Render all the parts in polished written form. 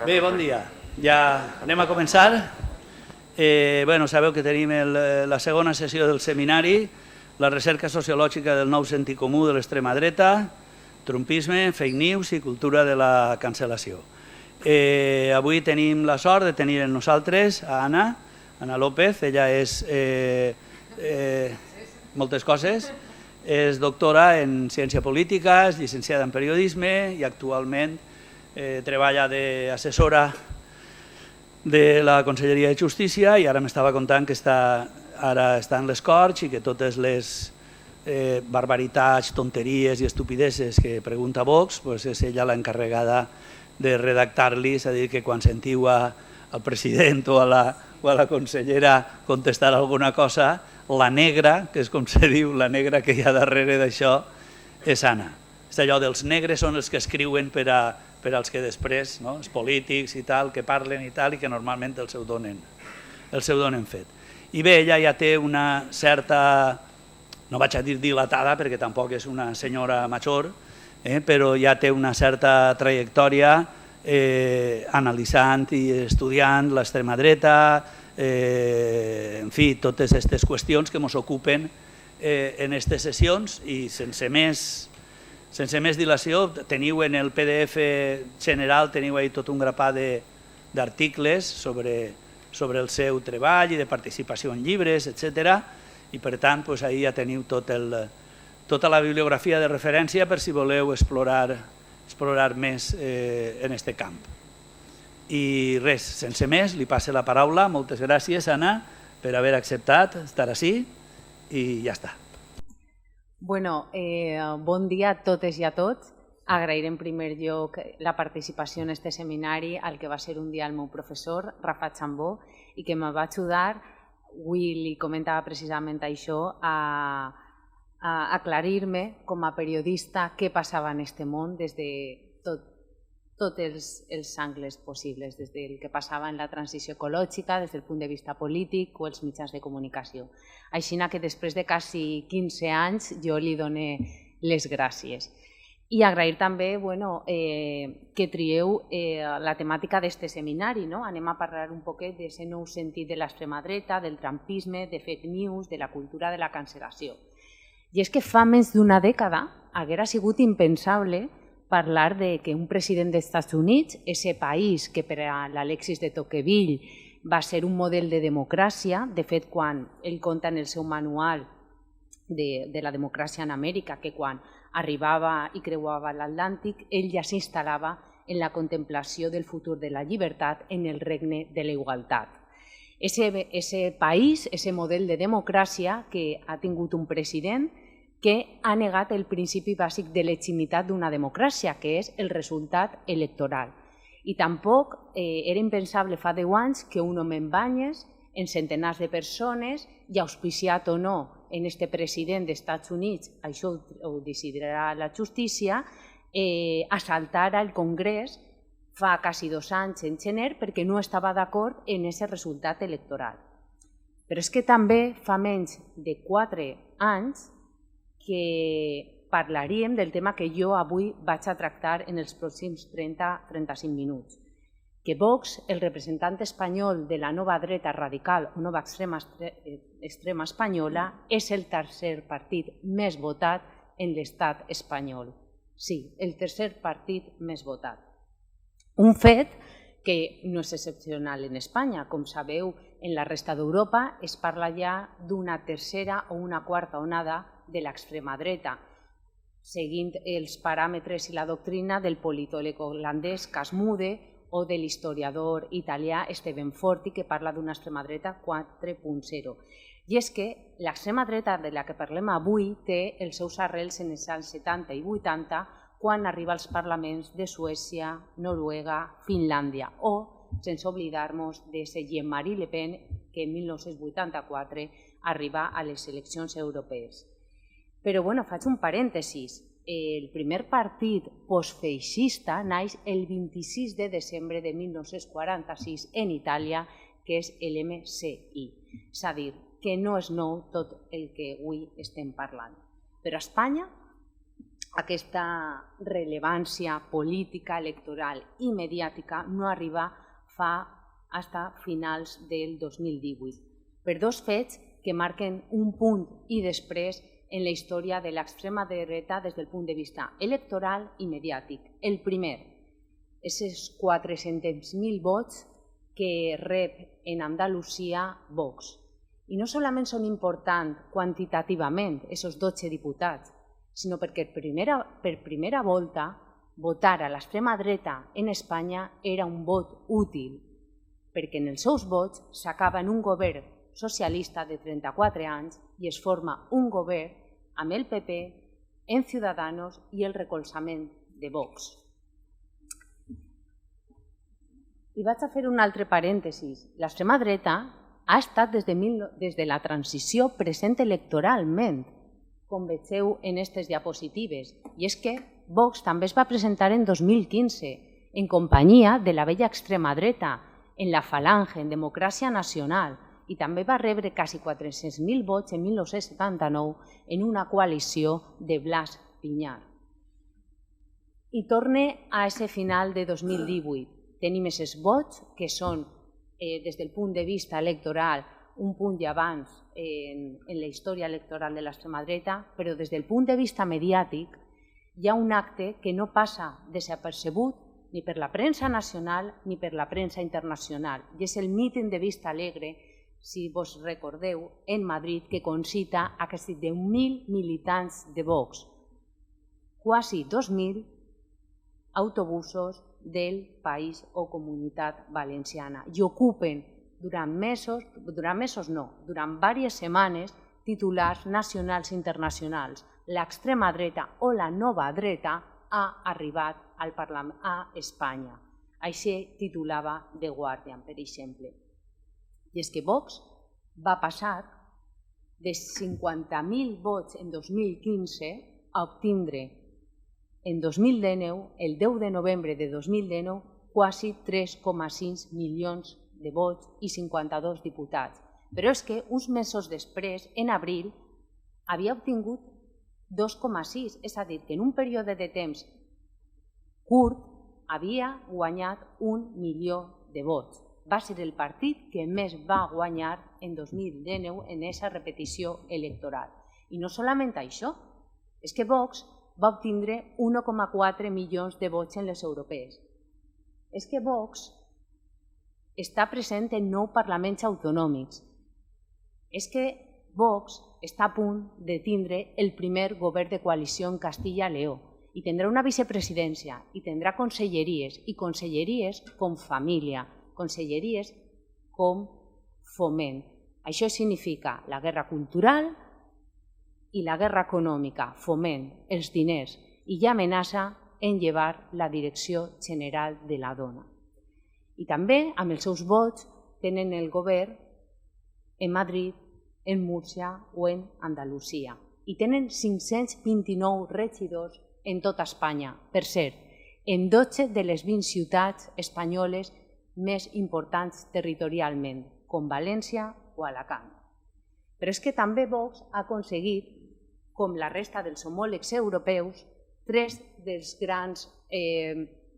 Bé, bon dia. Ja anem a començar. Sabeu que tenim la segona sessió del seminari, la recerca sociològica del nou sentit comú de l'extrema dreta, trumpisme, fake news i cultura de la cancel·lació. Avui tenim la sort de tenir amb nosaltres a Ana López. Ella és moltes coses. És doctora en ciència política, és llicenciada en periodisme i actualment treballa d'assessora de la Conselleria de Justícia i ara m'estava contant que ara està en les Corts i que totes les barbaritats, tonteries i estupideses que pregunta Vox és ella l'encarregada de redactar-li, és a dir, que quan sentiu al president o a la consellera contestar alguna cosa, la negra, que és com se diu, la negra que hi ha darrere d'això, és Anna. És allò dels negres són els que escriuen per als que després, els polítics i tal, que parlen i tal, i que normalment el seu donen fet. I bé, ella ja té una certa, no vaig a dir dilatada perquè tampoc és una senyora major, però ja té una certa trajectòria analitzant i estudiant l'extrema dreta, en fi, totes aquestes qüestions que ens ocupen en aquestes sessions i sense més dilació, teniu en el PDF general, teniu ahí tot un grapat d'articles sobre el seu treball i de participació en llibres, etc. I per tant, ahí ja teniu tota la bibliografia de referència per si voleu explorar més en aquest camp. I res, sense més, li passo la paraula. Moltes gràcies, Anna, per haver acceptat estar ací i ja està. Bon dia a totes i a tots. Agrair en primer lloc la participació en aquest seminari al que va ser un dia el meu professor, Rafa Chambó, i que em va ajudar, avui li comentava precisament això, a aclarir-me com a periodista què passava en aquest món des de tots els angles possibles, des del que passava en la transició ecològica, des del punt de vista polític o els mitjans de comunicació. Així que després de quasi 15 anys jo li dono les gràcies. I agrair també que trieu la temàtica d'aquest seminari. Anem a parlar un poquet d'aquest nou sentit de l'extrema dreta, del trumpisme, de fake news, de la cultura de la cancel·lació. I és que fa més d'una dècada haguera sigut impensable parlar de que un president dels Estats Units, aquest país que per a l'Alexis de Tocqueville va ser un model de democràcia, de fet, quan ell conta en el seu manual de la democràcia en Amèrica, que quan arribava i creuava l'Atlàntic, ell ja s'instal·lava en la contemplació del futur de la llibertat en el regne de la igualtat. Aquest país, aquest model de democràcia que ha tingut un president que ha negat el principi bàsic de legitimitat d'una democràcia, que és el resultat electoral. I tampoc era impensable fa 10 anys que un home en banyes, en centenars de persones, i auspiciat o no en este president dels Estats Units, això ho decidirà la justícia, assaltara el Congrés fa quasi 2 anys en gener perquè no estava d'acord en aquest resultat electoral. Però és que també fa menys de 4 anys que parlaríem del tema que jo avui vaig a tractar en els pròxims 30-35 minuts, que Vox, el representant espanyol de la nova dreta radical o nova extrema espanyola, és el tercer partit més votat en l'estat espanyol. Sí, el tercer partit més votat. Un fet que no és excepcional en Espanya. Com sabeu, en la resta d'Europa es parla ja d'una tercera o una quarta onada de l'extrema dreta, seguint els paràmetres i la doctrina del politòleg holandès Casmude o de l'historiador italià Steven Forti, que parla d'una extrema dreta 4.0. I és que l'extrema dreta de la que parlem avui té els seus arrels en els anys 70 i 80, quan arriba als parlaments de Suècia, Noruega, Finlàndia, o, sense oblidar-nos, de Jean-Marie Le Pen, que en 1984 arriba a les eleccions europees. Però faig un parèntesis. El primer partit postfeixista naix el 26 de desembre de 1946 en Itàlia, que és l'MCI. És a dir, que no és nou tot el que avui estem parlant. Però a Espanya aquesta rellevància política, electoral i mediàtica no arriba fa fins a finals del 2018, per dos fets que marquen un punt i després en la història de l'extrema dreta des del punt de vista electoral i mediàtic. El primer, aquests 400.000 vots que rep en Andalusia Vox. I no solament són importants quantitativament, aquests 12 diputats, sinó perquè per primera volta votar a l'extrema dreta en Espanya era un vot útil, perquè en els seus vots s'acaba en un govern socialista de 34 anys i es forma un govern amb el PP, en Ciudadanos i el recolzament de Vox. I vaig a fer un altre parèntesis. L'extrema dreta ha estat des de la transició present electoralment, com vegeu en aquestes diapositives. I és que Vox també es va presentar en 2015 en companyia de la vella extrema dreta, en la Falange, en Democràcia Nacional, i també va rebre quasi 400.000 vots en 1979 en una coalició de Blas Piñar. I torne a aquest final de 2018. Tenim aquests vots que són, des del punt de vista electoral, un punt i abans en la història electoral de l'extrema dreta, però des del punt de vista mediàtic hi ha un acte que no passa desapercebut ni per la premsa nacional ni per la premsa internacional, i és el míting de Vista Alegre, si vos recordeu, en Madrid, que concita a quasi 10.000 militants de Vox, quasi 2.000 autobusos del país o comunitat valenciana, i ocupen durant diverses setmanes titulars nacionals i internacionals. L'extrema dreta o la nova dreta ha arribat al Parlament a Espanya. Així titulava The Guardian, per exemple. I és que Vox va passar de 50.000 vots en 2015 a obtindre en 2019, el 10 de novembre de 2019, quasi 3,6 milions de vots i 52 diputats. Però és que uns mesos després, en abril, havia obtingut 2,6, és a dir, que en un període de temps curt havia guanyat 1 milió de vots. Va ser el partit que més va guanyar en 2019 en aquesta repetició electoral. I no solament això, és que Vox va obtindre 1,4 milions de vots en les europees. És que Vox està present en 9 parlaments autonòmics. És que Vox està a punt de tindre el primer govern de coalició en Castilla i Lleó i tindrà una vicepresidència i tindrà conselleries i conselleries com família, conselleries com foment. Això significa la guerra cultural i la guerra econòmica, foment, els diners, i ja amenaça en llevar la Direcció General de la Dona. I també, amb els seus vots, tenen el govern en Madrid, en Múrcia o en Andalusia. I tenen 529 regidors en tota Espanya. Per cert, en 12 de les 20 ciutats espanyoles més importants territorialment, com València o Alacant. Però és que també Vox ha aconseguit, com la resta dels homòlegs europeus, 3 dels grans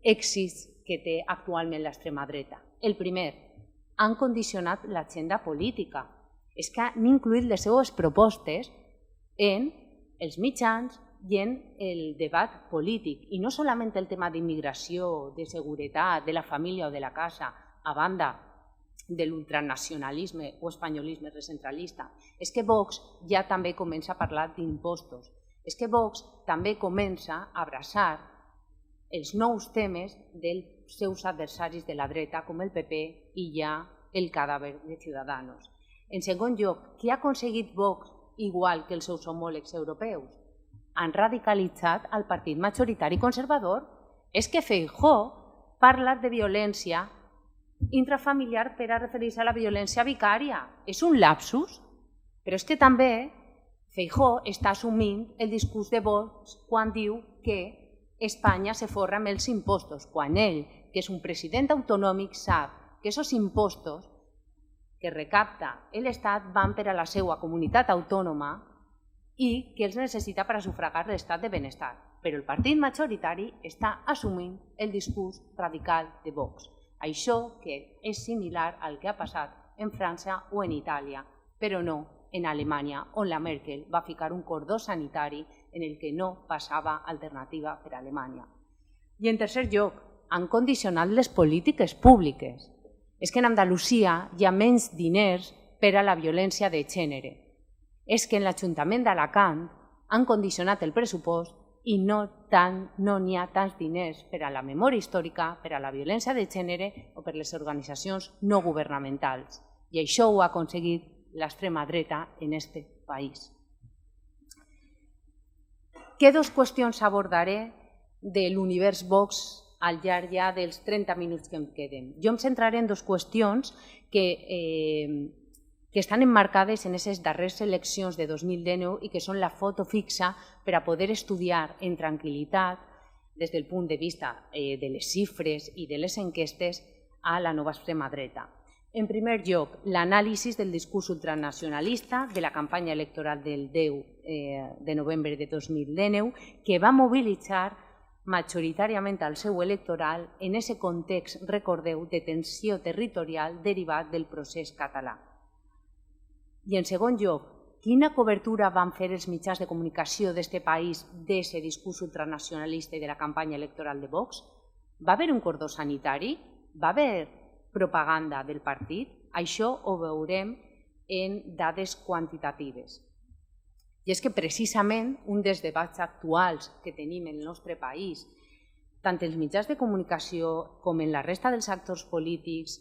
èxits que té actualment l'extrema dreta. El primer, han condicionat l'agenda política. És que han incluït les seues propostes en els mitjans i en el debat polític. I no solament el tema d'immigració, de seguretat, de la família o de la casa, a banda de l'ultranacionalisme o espanyolisme recentralista. És que Vox ja també comença a parlar d'impostos. És que Vox també comença a abraçar els nous temes dels seus adversaris de la dreta, com el PP i ja el cadàver de Ciudadanos. En segon lloc, què ha aconseguit Vox igual que els seus homòlegs europeus? Han radicalitzat el partit majoritari conservador. És que Feijóo parla de violència intrafamiliar per a referir-se a la violència vicària. És un lapsus, però és que també Feijóo està assumint el discurs de Vox quan diu que Espanya se forra amb els impostos, quan ell, que és un president autonòmic, sap que aquests impostos que recapta l'Estat van per a la seva comunitat autònoma i que els necessita per a sufragar l'estat de benestar. però el partit majoritari està assumint el discurs radical de Vox. Això que és similar al que ha passat en França o en Itàlia, però no en Alemanya, on la Merkel va ficar un cordó sanitari en el que no passava alternativa per a Alemanya. I en tercer lloc, han condicionat les polítiques públiques. És que en Andalusia hi ha menys diners per a la violència de gènere. És que en l'Ajuntament d'Alacant han condicionat el pressupost i no n'hi ha tants diners per a la memòria històrica, per a la violència de gènere o per les organitzacions no governamentals. I això ho ha aconseguit l'extrema dreta en aquest país. Què dues qüestions abordaré de l'univers Vox al llarg ja dels 30 minuts que em queden? Jo em centraré en dues qüestions que estan emmarcades en aquestes darreres eleccions de 2019 i que són la foto fixa per a poder estudiar en tranquil·litat des del punt de vista de les xifres i de les enquestes a la nova extrema dreta. En primer lloc, l'anàlisi del discurs ultranacionalista de la campanya electoral del 10 de novembre de 2019 que va mobilitzar majoritàriament al seu electoral en aquest context, recordeu, de tensió territorial derivat del procés català. I en segon lloc, quina cobertura van fer els mitjans de comunicació d'aquest país d'aquest discurs ultranacionalista i de la campanya electoral de Vox? Va haver un cordó sanitari? Va haver propaganda del partit? Això ho veurem en dades quantitatives. I és que precisament un dels debats actuals que tenim en el nostre país, tant els mitjans de comunicació com en la resta dels actors polítics,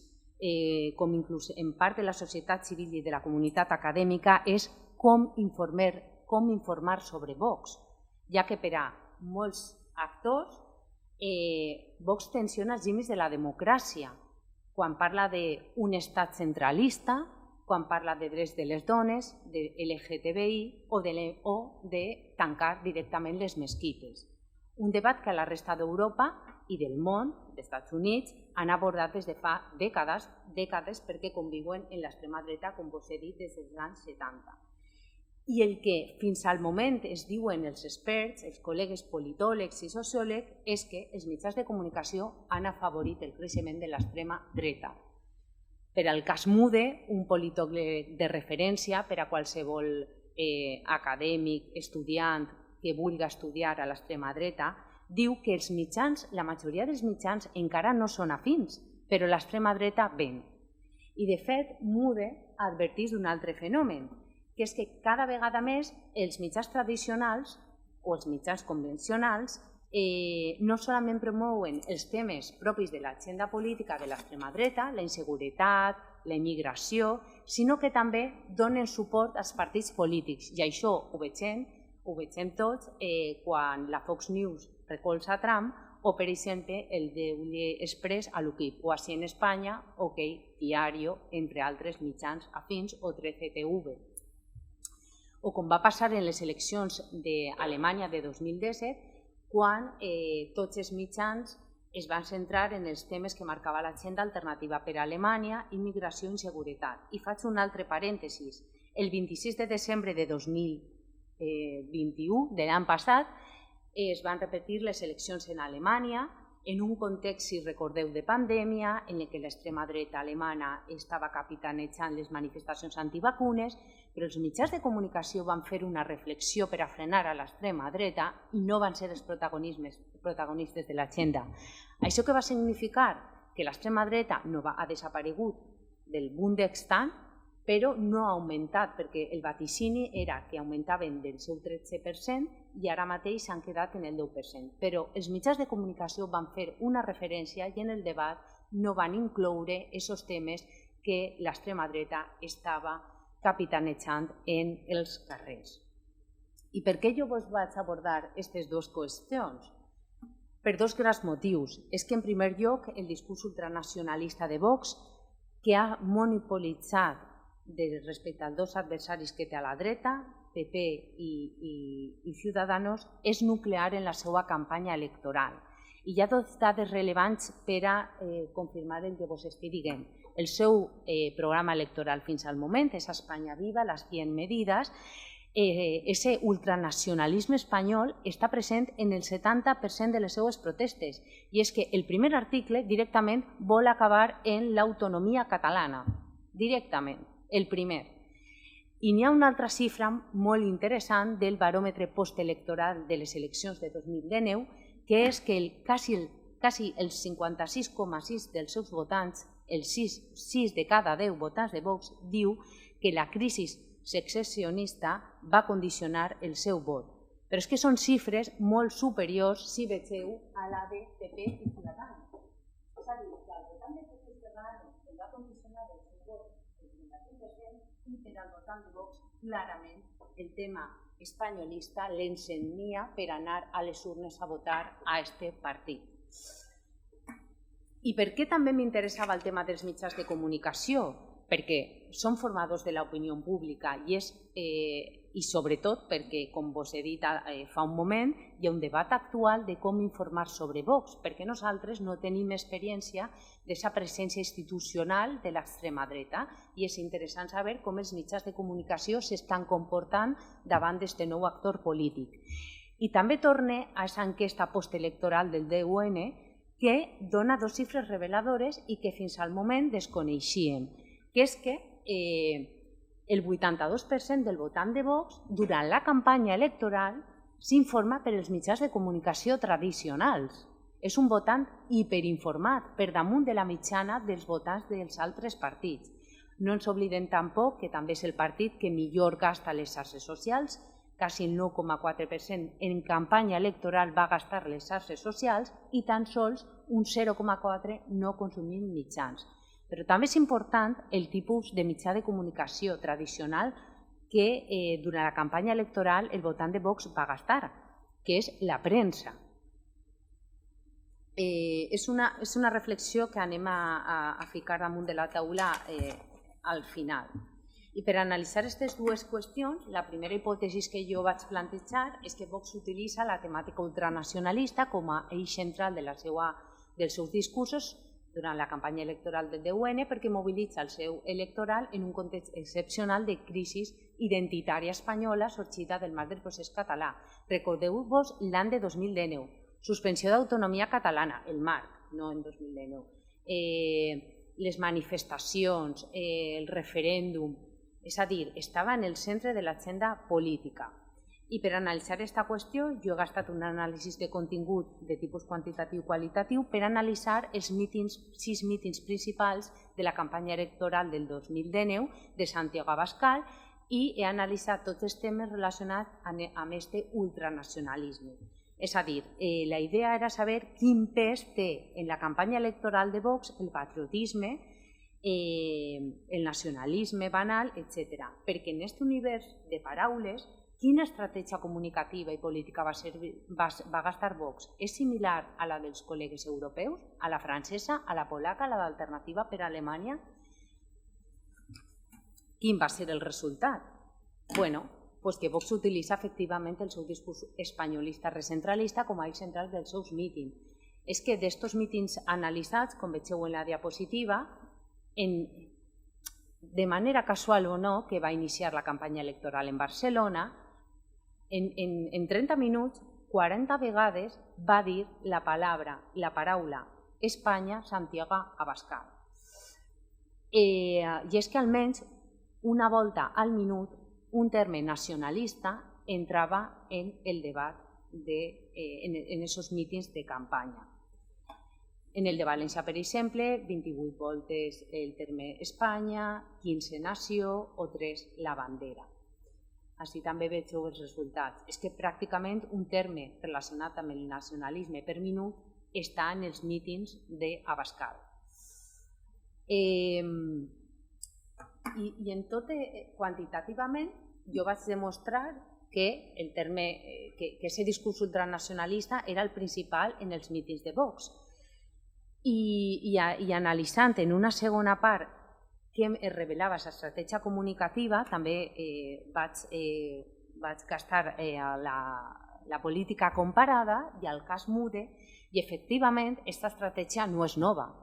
com inclús en part de la societat civil i de la comunitat acadèmica, és com informar sobre Vox, ja que per a molts actors Vox tensiona els límits de la democràcia, quan parla d'un estat centralista, quan parla de drets de les dones, de LGTBI o de tancar directament les mesquites. Un debat que a la resta d'Europa i del món, dels Estats Units, han abordat des de fa dècades perquè conviuen en l'extrema dreta, com vos he dit, des dels anys 70. I el que fins al moment es diuen els experts, els col·legues politòlegs i sociòlegs, és que els mitjans de comunicació han afavorit el creixement de l'extrema dreta. Per al cas Mude, un politòleg de referència per a qualsevol acadèmic, estudiant que vulgui estudiar a l'extrema dreta, diu que els mitjans, la majoria dels mitjans encara no són afins, però l'extrema dreta ven. I de fet, Mude adverteix d'un altre fenomen, que és que cada vegada més els mitjans tradicionals o els mitjans convencionals no solament promouen els temes propis de l'agenda política de l'extrema dreta, la inseguretat, la immigració, sinó que també donen suport als partits polítics. I això ho vegem tots quan la Fox News recolza Trump o, per exemple, el Daily Express a l'UKIP, o així en Espanya, OK Diario, entre altres mitjans afins, o 13TV. O com va passar en les eleccions d'Alemanya de 2017, quan tots els mitjans es van centrar en els temes que marcava l'agenda alternativa per a Alemanya, immigració i inseguretat. I faig un altre parèntesis. El 26 de desembre de 2021, de l'any passat, es van repetir les eleccions en Alemanya en un context, si recordeu, de pandèmia, en què l'extrema dreta alemana estava capitanejant les manifestacions antivacunes, però els mitjans de comunicació van fer una reflexió per a frenar a l'extrema dreta i no van ser els protagonistes de l'agenda. Això què va significar? Que l'extrema dreta no ha desaparegut del Bundestag, però no ha augmentat, perquè el vaticini era que augmentaven del seu 13% i ara mateix s'han quedat en el 10%. Però els mitjans de comunicació van fer una referència i en el debat no van incloure aquests temes que l'extrema dreta estava capitanejant en els carrers. I per què jo vos vaig abordar aquestes dues qüestions? Per dos grans motius. És que, en primer lloc, el discurs ultranacionalista de Vox, que ha monopolitzat respecte als dos adversaris que té a la dreta, PP i Ciudadanos, és nuclear en la seva campanya electoral. I hi ha dues dades rellevants per a confirmar el que vos estic dient. El seu programa electoral fins al moment és Espanya Viva, les 100 medidas, Ese ultranacionalisme espanyol està present en el 70% de les seues protestes i és que el primer article directament vol acabar en l'autonomia catalana, directament, el primer. I n'hi ha una altra xifra molt interessant del baròmetre postelectoral de les eleccions de 2019, que és que quasi el 56,6% dels seus votants, el 6 de cada 10 votants de Vox, diu que la crisi secessionista va condicionar el seu vot. Però és que són xifres molt superiors, si vegeu, a la de PP i Ciudadanos. És a dir, que al votant de PP i Ciudadanos el va condicionar el seu vot el 35% i per al votant de Vox, clarament, el tema espanyolista l'encenia per anar a les urnes a votar a este partit. I per què també m'interessava el tema dels mitjans de comunicació? Perquè són formadors de l'opinió pública i sobretot perquè, com vos he dit fa un moment, hi ha un debat actual de com informar sobre Vox, perquè nosaltres no tenim experiència d'aquesta presència institucional de l'extrema dreta i és interessant saber com els mitjans de comunicació s'estan comportant davant d'aquest nou actor polític. I també torne a aquesta enquesta postelectoral del DUN que dona dues xifres reveladores i que fins al moment desconeixíem, que és que el 82% del votant de Vox durant la campanya electoral s'informa per els mitjans de comunicació tradicionals. És un votant hiperinformat per damunt de la mitjana dels votants dels altres partits. No ens oblidem tampoc que també és el partit que millor gasta les xarxes socials, quasi el 9,4% en campanya electoral va gastar les xarxes socials i tan sols un 0,4% no consumint mitjans. Però també és important el tipus de mitjà de comunicació tradicional que durant la campanya electoral el votant de Vox va gastar, que és la premsa. És una reflexió que anem a ficar damunt de la taula al final. I per analitzar aquestes dues qüestions, la primera hipòtesi que jo vaig plantejar és que Vox utilitza la temàtica ultranacionalista com a eix central dels seus discursos durant la campanya electoral del DUN perquè mobilitza el seu electoral en un context excepcional de crisi identitària espanyola sorgida del marc del procés català. Recordeu-vos l'any de 2019, suspensió d'autonomia catalana, el marc, no en 2019, les manifestacions, el referèndum, és a dir, estava en el centre de l'agenda política. I per analitzar aquesta qüestió jo he gastat un anàlisi de contingut de tipus quantitatiu i qualitatiu per analitzar els 6 mítings principals de la campanya electoral del 2019 de Santiago Abascal i he analitzat tots els temes relacionats amb aquest ultranacionalisme. És a dir, la idea era saber quin pes té en la campanya electoral de Vox el patriotisme, el nacionalisme banal, etc. Perquè en aquest univers de paraules, quina estratègia comunicativa i política va gastar Vox? És similar a la dels col·legues europeus, a la francesa, a la polaca, a la d'Alternativa per Alemanya? Quin va ser el resultat? Bueno, pues que Vox utilitza efectivament el seu discurs espanyolista recentralista com a eix central dels seus mítings. És que d'estos mítings analitzats, com vegeu en la diapositiva, de manera casual o no, que va iniciar la campanya electoral en Barcelona, en 30 minuts, 40 vegades va dir la paraula Espanya, Santiago Abascal. I és que almenys una volta al minut un terme nacionalista entrava en el debat en aquests mítings de campanya. En el de València, per exemple, 28 voltes el terme Espanya, 15 nació o 3 la bandera. Així també vegeu els resultats. És que pràcticament un terme relacionat amb el nacionalisme per minut està en els mítings d'Abascal. I en tot, quantitativament, jo vaig demostrar que aquest discurs ultranacionalista era el principal en els mítings de Vox. I analitzant en una segona part què es revelava l'estratègia comunicativa, també vaig gastar la política comparada i el cas Mude, i efectivament aquesta estratègia no és nova.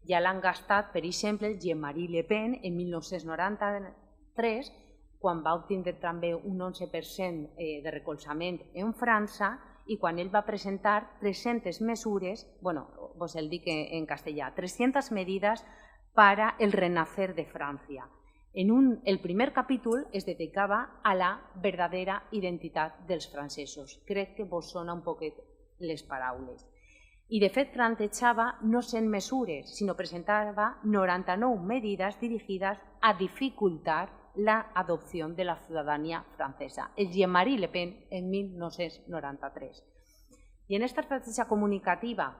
Ja l'han gastat, per exemple, Jean-Marie Le Pen en 1993 quan va obtindre també un 11% de recolzament en França i quan ell va presentar 300 mesures, bueno, vos el dic en castellà, 300 medidas para el renacer de Francia. El primer capítol es dedicava a la verdadera identitat dels francesos. Crec que vos sona un poquet les paraules. I, de fet, plantejava no 100 mesures, sinó presentava 99 medidas dirigidas a dificultar la adopción de la ciudadanía francesa, el Jean-Marie Le Pen en 1993. I en esta estratègia comunicativa,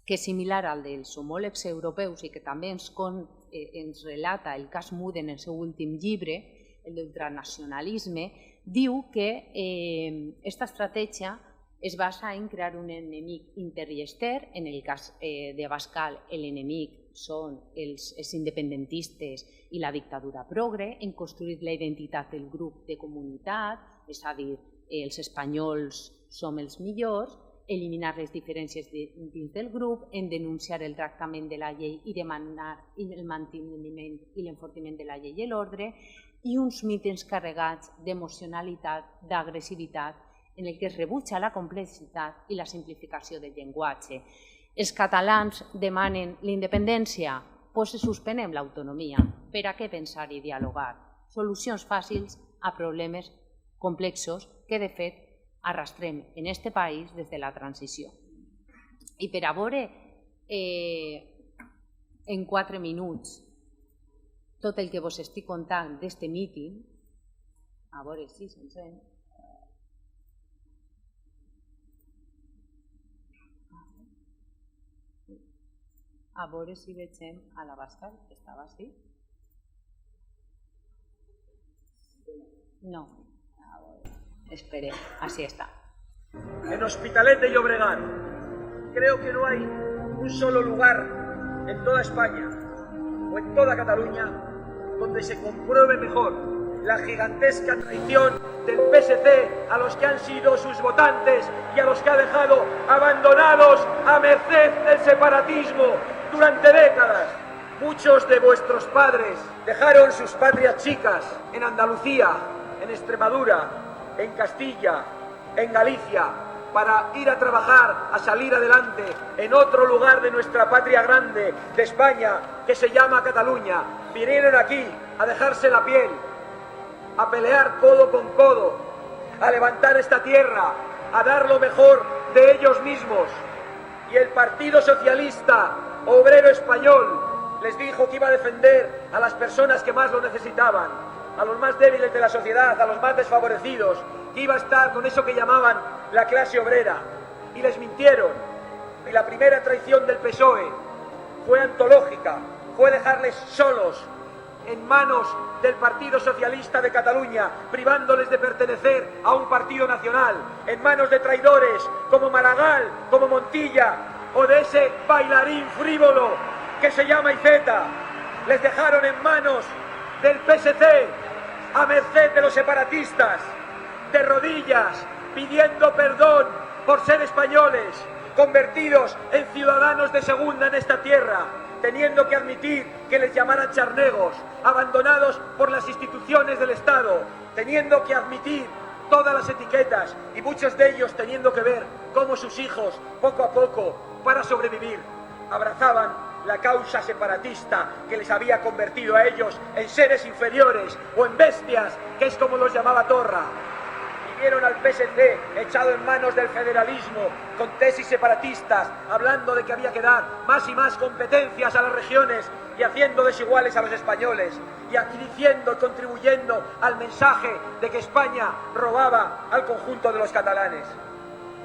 que és similar al dels homòlegs europeus i que també ens relata el cas Mude en el seu últim llibre, el d'ultranacionalisme, diu que aquesta estratègia es basa en crear un enemic inter i extern. En el cas de Abascal, l'enemic són els independentistes i la dictadura progre, en construir la identitat del grup de comunitat, és a dir, els espanyols som els millors, eliminar les diferències dins del grup, en denunciar el tractament de la llei i demanar el manteniment i l'enfortiment de la llei i l'ordre, i uns mítings carregats d'emocionalitat, d'agressivitat, en el que es rebutja la complexitat i la simplificació del llenguatge. Els catalans demanen l'independència, doncs se suspenem l'autonomia. Per a què pensar i dialogar? Solucions fàcils a problemes complexos que, de fet, arrastrem en este país des de la transició. I per a veure en 4 minuts tot el que vos estic contant d'este míting, a veure si s'encén. A veure si vegem a l'Abascal, que estava així. No, a veure, espere, así está. En Hospitalet de Llobregat, creo que no hay un solo lugar en toda España o en toda Cataluña donde se compruebe mejor la gigantesca traición del PSC a los que han sido sus votantes y a los que ha dejado abandonados a merced del separatismo durante décadas. Muchos de vuestros padres dejaron sus patrias chicas en Andalucía, en Extremadura, en Castilla, en Galicia, para ir a trabajar, a salir adelante en otro lugar de nuestra patria grande, de España, que se llama Cataluña. Vinieron aquí a dejarse la piel, a pelear codo con codo, a levantar esta tierra, a dar lo mejor de ellos mismos. Y el Partido Socialista Obrero Español les dijo que iba a defender a las personas que más lo necesitaban, a los más débiles de la sociedad, a los más desfavorecidos, que iba a estar con eso que llamaban la clase obrera. Y les mintieron. Y la primera traición del PSOE fue antológica, fue dejarles solos en manos del Partido Socialista de Cataluña, privándoles de pertenecer a un partido nacional, en manos de traidores como Maragall, como Montilla, o de ese bailarín frívolo que se llama Iceta. Les dejaron en manos del PSC, a merced de los separatistas, de rodillas, pidiendo perdón por ser españoles, convertidos en ciudadanos de segunda en esta tierra, teniendo que admitir que les llamaran charnegos, abandonados por las instituciones del Estado, teniendo que admitir todas las etiquetas y muchos de ellos teniendo que ver cómo sus hijos, poco a poco, para sobrevivir, abrazaban la causa separatista que les había convertido a ellos en seres inferiores o en bestias, que es como los llamaba Torra. Y vieron al PSC echado en manos del federalismo, con tesis separatistas, hablando de que había que dar más y más competencias a las regiones y haciendo desiguales a los españoles, y aquí diciendo y contribuyendo al mensaje de que España robaba al conjunto de los catalanes.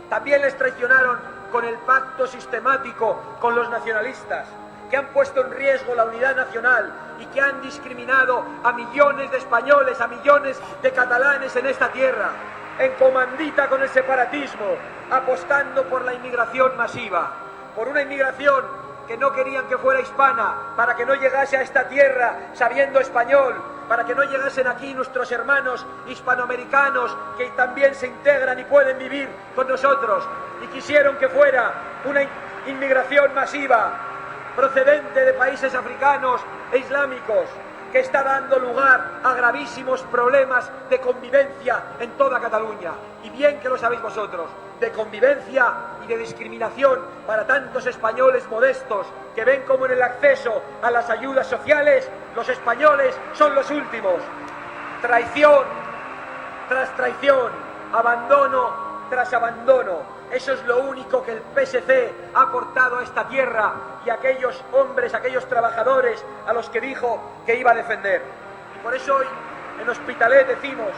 También les traicionaron con el pacto sistemático con los nacionalistas, que han puesto en riesgo la unidad nacional y que han discriminado a millones de españoles, a millones de catalanes en esta tierra, en comandita con el separatismo, apostando por la inmigración masiva, por una inmigración que no querían que fuera hispana, para que no llegase a esta tierra sabiendo español, para que no llegasen aquí nuestros hermanos hispanoamericanos que también se integran y pueden vivir con nosotros, y quisieron que fuera una inmigración masiva procedente de países africanos e islámicos, que está dando lugar a gravísimos problemas de convivencia en toda Cataluña. Y bien que lo sabéis vosotros, de convivencia y de discriminación para tantos españoles modestos que ven como en el acceso a las ayudas sociales los españoles son los últimos. Traición tras traición, abandono tras abandono. Eso es lo único que el PSC ha aportado a esta tierra y a aquellos hombres, a aquellos trabajadores a los que dijo que iba a defender. Y por eso hoy en Hospitalet decimos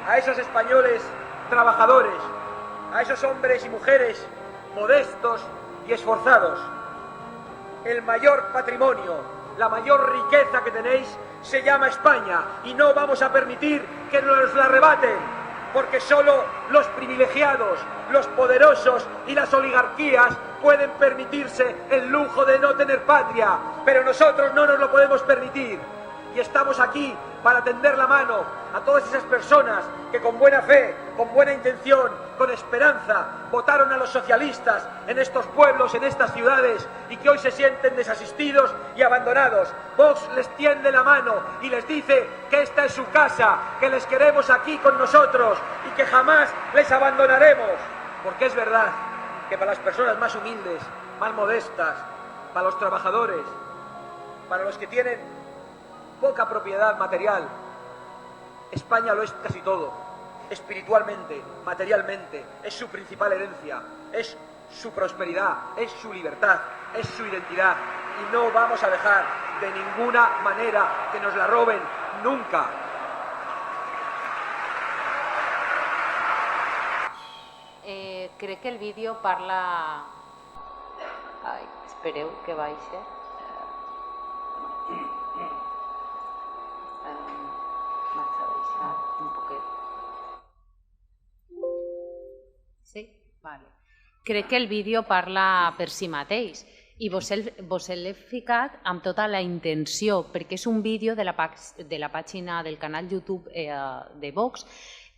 a esos españoles trabajadores, a esos hombres y mujeres modestos y esforzados: el mayor patrimonio, la mayor riqueza que tenéis se llama España y no vamos a permitir que nos la arrebaten, porque solo los privilegiados, los poderosos y las oligarquías pueden permitirse el lujo de no tener patria, pero nosotros no nos lo podemos permitir. Y estamos aquí para tender la mano a todas esas personas que con buena fe, con buena intención, con esperanza, votaron a los socialistas en estos pueblos, en estas ciudades, y que hoy se sienten desasistidos y abandonados. Vox les tiende la mano y les dice que esta es su casa, que les queremos aquí con nosotros y que jamás les abandonaremos. Porque es verdad que para las personas más humildes, más modestas, para los trabajadores, para los que tienen poca propiedad material, España lo es casi todo, espiritualmente, materialmente, es su principal herencia, es su prosperidad, es su libertad, es su identidad, y no vamos a dejar de ninguna manera que nos la roben, nunca. Crec que el vídeo parla... Ai, espereu que baixe. Vaig a baixar un poquet. Sí? Vale. Crec que el vídeo parla per si mateix i vos l'he ficat amb tota la intenció, perquè és un vídeo de la pàgina del canal YouTube de Vox.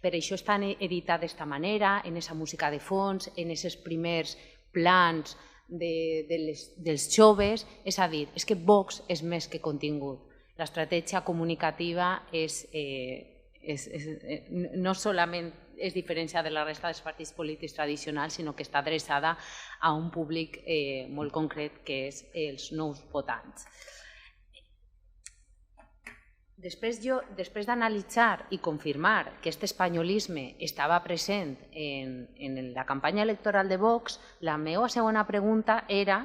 Per això està editat d'esta manera, en aquesta música de fons, en aquests primers plans dels joves. És a dir, és que Vox és més que contingut. L'estratègia comunicativa no solament és diferència de la resta dels partits polítics tradicionals, sinó que està adreçada a un públic molt concret, que és els nous votants. Després d'analitzar i confirmar que aquest espanyolisme estava present en la campanya electoral de Vox, la meva segona pregunta era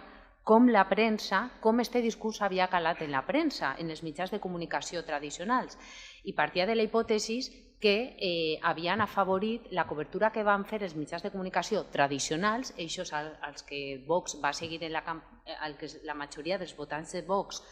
com la premsa, com aquest discurs havia calat en la premsa, en els mitjans de comunicació tradicionals, i partia de la hipòtesi que havien afavorit la cobertura que van fer els mitjans de comunicació tradicionals, aquests als que Vox va seguir, la majoria dels votants de Vox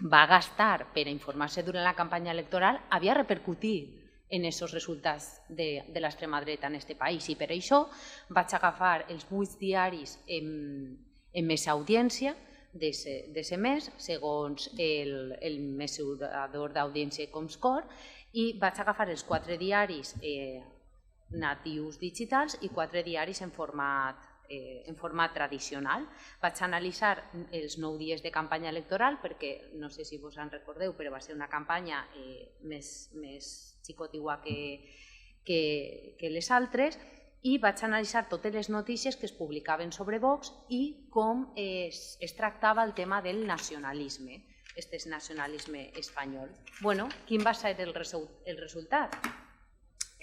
va gastar per a informar-se durant la campanya electoral, havia repercutit en aquests resultats de l'extrema dreta en aquest país. I per això vaig agafar els 8 diaris amb més audiència d'aquest mes, segons el mesurador d'audiència Comscore, i vaig agafar els 4 diaris natius digitals i 4 diaris en format tradicional. Vaig analitzar els 9 dies de campanya electoral perquè, no sé si vos en recordeu, però va ser una campanya més xicotigua que les altres, i vaig analitzar totes les notícies que es publicaven sobre Vox i com es tractava el tema del nacionalisme, aquest nacionalisme espanyol. Bueno, quin va ser el resultat?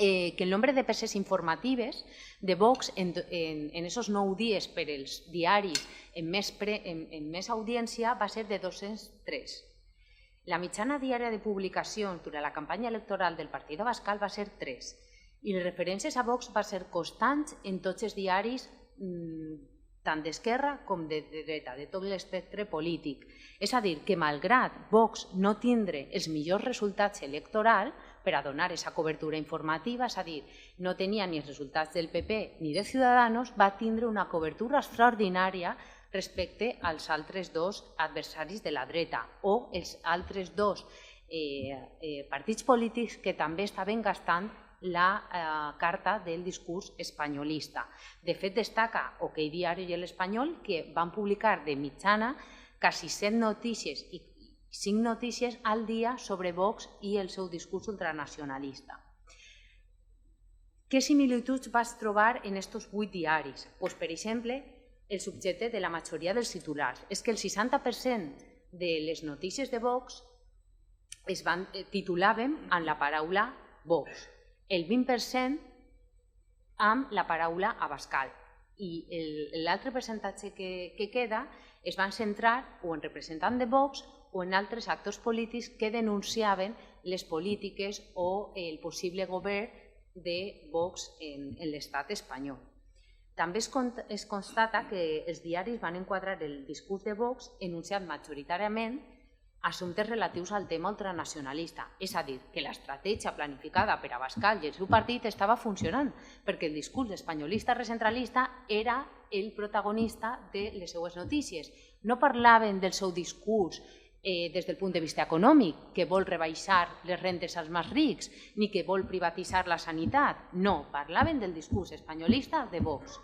Que el nombre de peces informatives de Vox en aquests 9 dies per als diaris amb més audiència va ser de 203. La mitjana diària de publicacions durant la campanya electoral del Partido Abascal va ser 3 i les referències a Vox van ser constants en tots els diaris, tant d'esquerra com de dreta, de tot l'espectre polític. És a dir, que malgrat Vox no tindre els millors resultats electorals per a donar aquesta cobertura informativa, és a dir, no tenia ni els resultats del PP ni de Ciudadanos, va tindre una cobertura extraordinària respecte als altres dos adversaris de la dreta o els altres dos partits polítics que també estaven gastant la carta del discurs espanyolista. De fet, destaca OK Diario i l'Espanyol, que van publicar de mitjana quasi 7 notícies 5 notícies al dia sobre Vox i el seu discurs ultranacionalista. Què similituds vas trobar en aquests 8 diaris? Per exemple, el subjecte de la majoria dels titulars. És que el 60% de les notícies de Vox titulaven amb la paraula Vox, el 20% amb la paraula Abascal i l'altre percentatge que queda es van centrar o en representants de Vox o en altres actors polítics que denunciaven les polítiques o el possible govern de Vox en l'estat espanyol. També es constata que els diaris van enquadrar el discurs de Vox enunciat majoritàriament assumptes relatius al tema ultranacionalista, és a dir, que l'estratègia planificada per Abascal i el seu partit estava funcionant, perquè el discurs espanyolista recentralista era el protagonista de les seues notícies. No parlaven del seu discurs des del punt de vista econòmic, que vol rebaixar les rentes als més rics, ni que vol privatitzar la sanitat. No, parlaven del discurs espanyolista de Vox.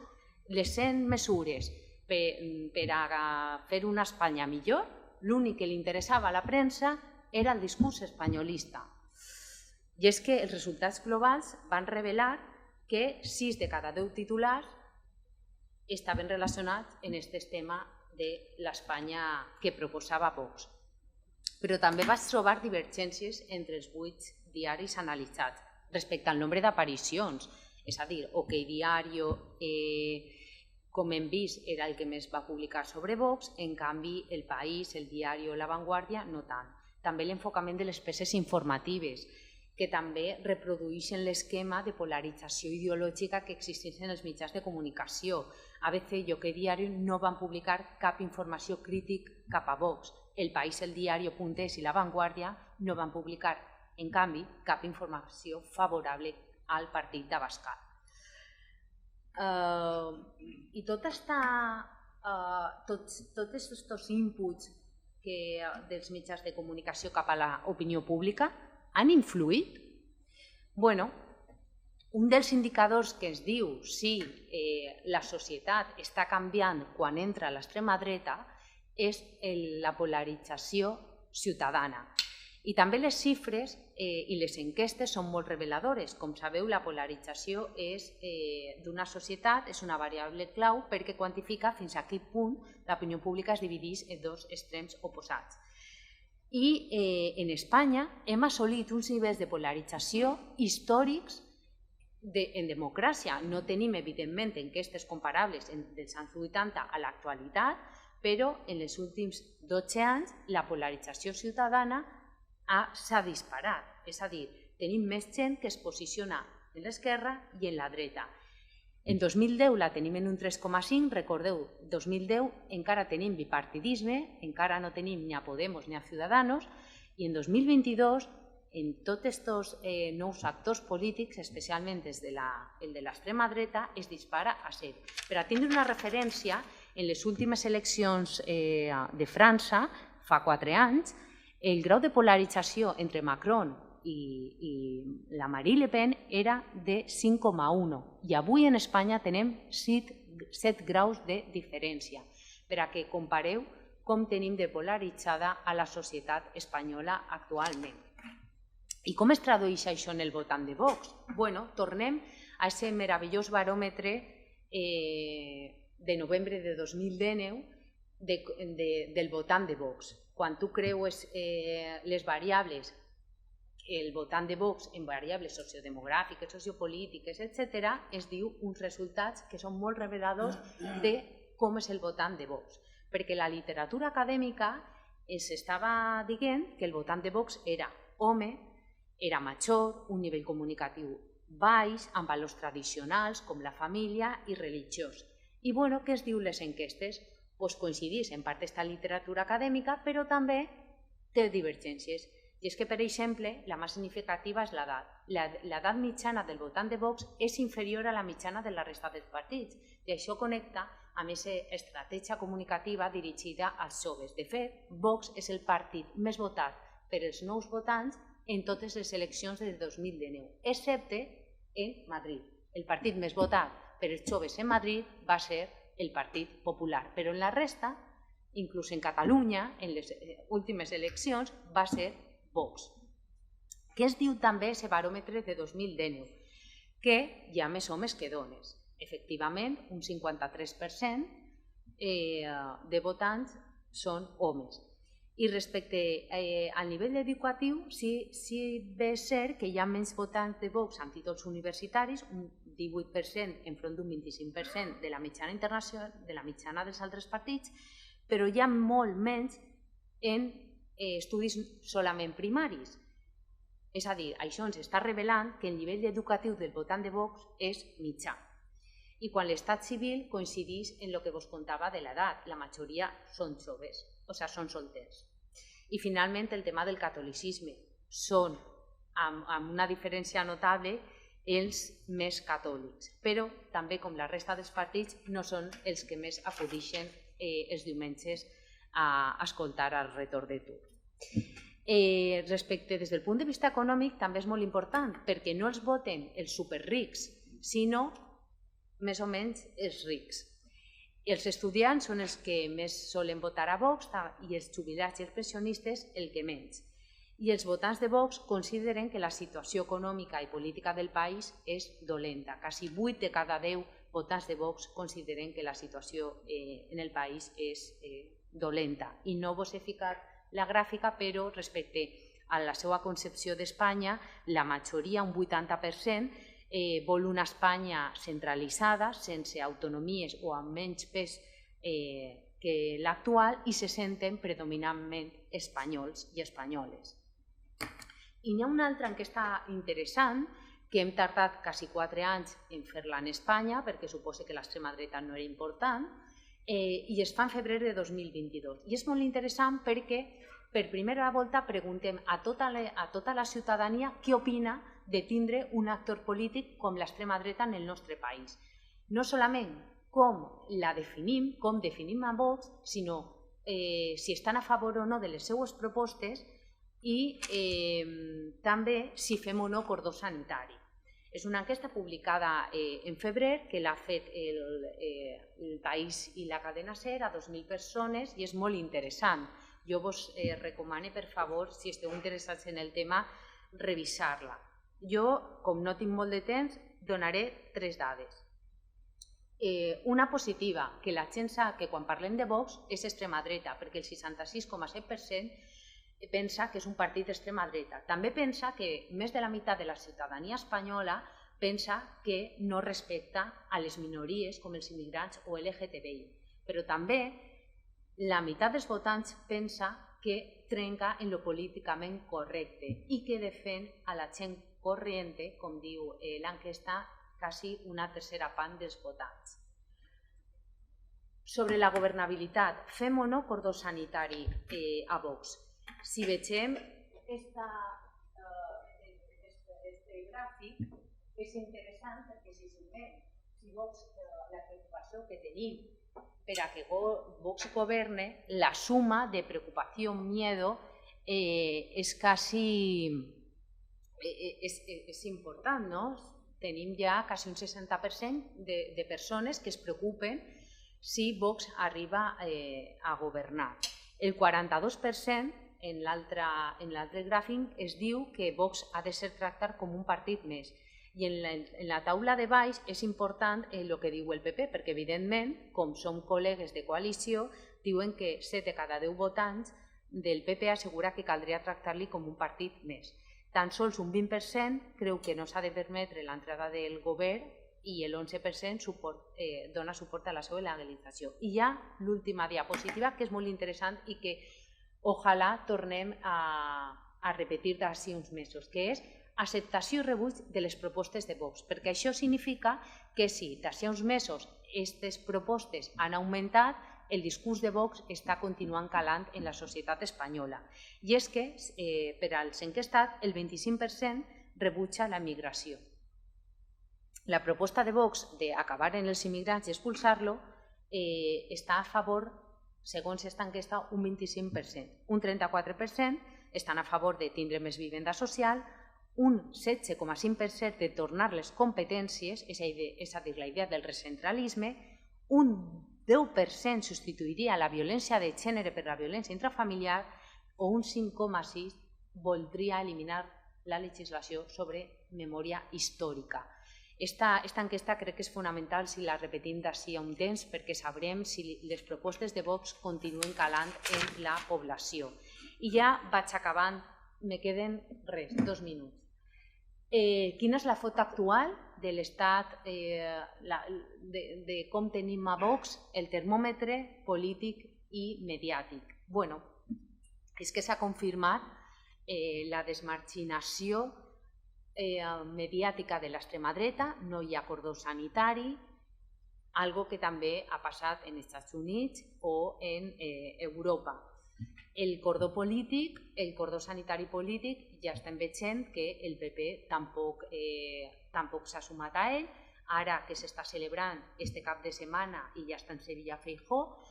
Les 100 mesures per a fer una Espanya millor, l'únic que li interessava a la premsa era el discurs espanyolista. I és que els resultats globals van revelar que 6 de cada 10 titulars estaven relacionats en aquest tema de l'Espanya que proposava Vox. Però també vaig trobar divergències entre els 8 diaris analitzats respecte al nombre d'aparicions, és a dir, OK Diario, com hem vist, era el que més va publicar sobre Vox, en canvi El País, El Diario, La Vanguardia, no tant. També l'enfocament de les peces informatives, que també reprodueixen l'esquema de polarització ideològica que existeix en els mitjans de comunicació. ABC i OK Diario no van publicar cap informació crític cap a Vox. El País, El Diario, Puntés i La Vanguardia no van publicar, en canvi, cap informació favorable al partit d'Abascal. I tots aquests inputs dels mitjans de comunicació cap a l'opinió pública han influït? Bueno, un dels indicadors que ens diu si la societat està canviant quan entra a l'extrema dreta és la polarització ciutadana. I també les xifres i les enquestes són molt reveladores. Com sabeu, la polarització d'una societat és una variable clau perquè quantifica fins a quin punt l'opinió pública es divideix en 2 extrems oposats. I en Espanya hem assolit uns nivells de polarització històrics en democràcia. No tenim, evidentment, enquestes comparables dels anys 80 a l'actualitat, però en els últims 12 anys la polarització ciutadana s'ha disparat, és a dir, tenim més gent que es posiciona en l'esquerra i en la dreta. En 2010 la tenim en un 3,5, recordeu, 2010 encara tenim bipartidisme, encara no tenim ni a Podemos ni a Ciudadanos, i en 2022, en tots aquests nous actors polítics, especialment el de l'extrema dreta, es dispara a 7. Per a tindre una referència, en les últimes eleccions de França, fa 4 anys, el grau de polarització entre Macron i la Marine Le Pen era de 5,1 i avui en Espanya tenim 7 graus de diferència, per a que compareu com tenim de polaritzada a la societat espanyola actualment. I com es tradueix això en el votant de Vox? Bueno, tornem a aquest meravellós baròmetre de novembre de 2019 del votant de Vox. Quan tu creues les variables, el votant de Vox en variables sociodemogràfiques, sociopolítiques, etc., es diu uns resultats que són molt reveladors de com és el votant de Vox. Perquè la literatura acadèmica ens estava dient que el votant de Vox era home, era major, un nivell comunicatiu baix, amb valors tradicionals com la família i religiós. I bueno, què es diu les enquestes? Coincideix en part aquesta literatura acadèmica, però també té divergències. I és que, per exemple, la més significativa és l'edat. L'edat mitjana del votant de Vox és inferior a la mitjana de la resta dels partits, i això connecta amb aquesta estratègia comunicativa dirigida als joves. De fet, Vox és el partit més votat per els nous votants en totes les eleccions del 2019, excepte en Madrid. El partit més votat per els joves en Madrid va ser el Partit Popular, però en la resta inclús en Catalunya, en les últimes eleccions, va ser Vox. Què es diu també aquest baròmetre de 2019? Que hi ha més homes que dones. Efectivament, un 53% de votants són homes. I respecte al nivell educatiu, sí ve ser que hi ha menys votants de Vox amb títols universitaris, un 18% enfront d'un 25% de la mitjana internacional, de la mitjana dels altres partits, però hi ha molt menys en estudis solament primaris. És a dir, això ens està revelant que el nivell educatiu del votant de Vox és mitjà. I quan l'estat civil coincideix en el que vos contava de l'edat, la majoria són joves, o sigui, són solters. I finalment el tema del catolicisme. Són, amb una diferència notable, els més catòlics, però també, com la resta dels partits, no són els que més acudixen els diumenges a escoltar el retorn de tur. Respecte, des del punt de vista econòmic, també és molt important, perquè no els voten els superrics, sinó més o menys els rics. Els estudiants són els que més solen votar a Vox i els jubilats i els pensionistes el que menys. I els votants de Vox consideren que la situació econòmica i política del país és dolenta. Quasi 8 de cada 10 votants de Vox consideren que la situació en el país és dolenta. I no vos he ficat la gràfica, però respecte a la seva concepció d'Espanya, la majoria, un 80%, vol una Espanya centralitzada, sense autonomies o amb menys pes que l'actual, i se senten predominantment espanyols i espanyoles. I n'hi ha una altra enquesta interessant que hem tardat quasi 4 anys en fer-la en Espanya, perquè suposa que l'extrema dreta no era important, i es fa en febrer de 2022. I és molt interessant perquè per primera volta preguntem a tota la ciutadania què opina de tindre un actor polític com l'extrema dreta en el nostre país. No solament com la definim, com definim a Vox, sinó si estan a favor o no de les seues propostes i també si fem o no cordó sanitari. És una enquesta publicada en febrer que l'ha fet el País i la cadena SER a 2.000 persones i és molt interessant. Jo vos recomano, per favor, si esteu interessats en el tema, revisar-la. Jo, com no tinc molt de temps, donaré 3 dades. Una positiva, que la gent sap que quan parlem de Vox és extrema dreta, perquè el 66,7% pensa que és un partit d'extrema dreta. També pensa que més de la meitat de la ciutadania espanyola pensa que no respecta a les minories com els immigrants o LGTBI. Però també la meitat dels votants pensa que trenca en lo políticament correcte i que defèn a la gent corriente, com diu l'enquesta, quasi una tercera part dels votants. Sobre la governabilitat, fem o no cordó sanitari a Vox? Si vegem aquest gràfic, és interessant perquè si Vox, la preocupació que tenim per a que Vox governe, la suma de preocupació, miedo, és important, no? Tenim ja quasi un 60% de persones que es preocupen si Vox arriba a governar. El 42% en l'altre gràfic es diu que Vox ha de ser tractat com un partit més. I en la taula de baix és important el que diu el PP, perquè evidentment, com som col·legues de coalició, diuen que 7 de cada 10 votants del PP assegura que caldria tractar-li com un partit més. Tan sols un 20% creu que no s'ha de permetre l'entrada del govern i l'11% dona suport a la seva legalització. I hi ha l'última diapositiva, que és molt interessant i que ojalà tornem a repetir d'ací uns mesos, que és acceptació i rebuig de les propostes de Vox, perquè això significa que si d'ací uns mesos aquestes propostes han augmentat, el discurs de Vox està continuant calant en la societat espanyola. I és que, per als enquestats, el 25% rebutja la migració. La proposta de Vox d'acabar en els immigrants i expulsar-lo està a favor, segons aquesta enquesta, un 25%. Un 34% estan a favor de tindre més vivenda social, un 16,5% de tornar les competències, és a dir, la idea del recentralisme, un 10% substituiria la violència de gènere per la violència intrafamiliar o un 5,6% voldria eliminar la legislació sobre memòria històrica. Esta enquesta crec que és fonamental si la repetim d'ací a un temps perquè sabrem si les propostes de Vox continuen calant en la població. I ja vaig acabant, me queden 2 minuts. Quina és la foto actual de l'estat, de com tenim a Vox el termòmetre polític i mediàtic? Bé, és que s'ha confirmat la desmarginació mediàtica de l'extrema dreta, no hi ha cordó sanitari, algo que també ha passat en els Estats Units o en Europa. El cordó polític, el cordó sanitari polític, ja estem veient que el PP tampoc s'ha sumat a ell. Ara que s'està celebrant este cap de setmana i ja està en Sevilla Feijóo,